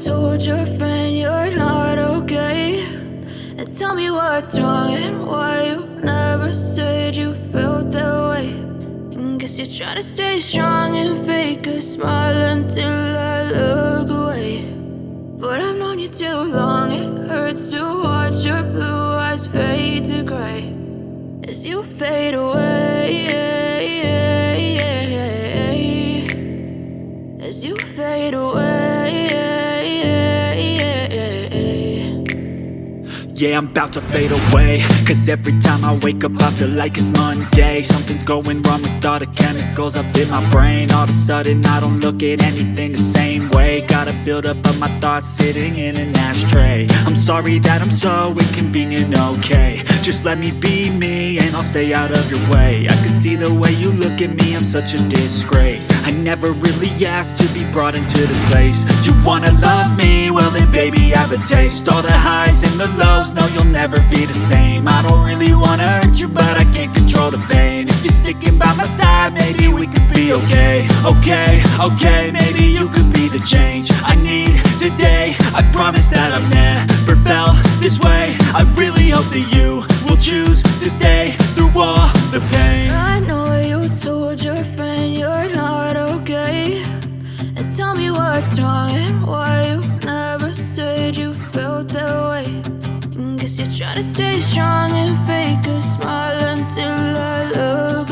told your friend you're not okay? And tell me what's wrong and why you never said you felt that way. And guess you're trying to stay strong and fake a smile until I look away. But I've known you too long, it hurts to watch your blue eyes fade to gray as you fade away, as you fade away. Yeah, I'm about to fade away, cause every time I wake up I feel like it's Monday. Something's going wrong with all the chemicals up in my brain. All of a sudden I don't look at anything the same way. Got a buildup of my thoughts sitting in an ashtray. I'm sorry that I'm so inconvenient, okay? Just let me be me and I'll stay out of your way. I can see the way you look at me, I'm such a disgrace. I never really asked to be brought into this place. You wanna love me? Well then baby I have a taste. All the highs and the lows, no you'll never be the same. I don't really wanna hurt you but I can't control the pain. If you're sticking by my side maybe we could be okay. Okay, maybe you could be the change I need today. I promise that I've never felt this way. I really hope that you will choose to stay through all the pain. I know you told your friend you're not okay. And tell me what's wrong and why you never said you felt that way. And guess you're trying to stay strong and fake a smile until I look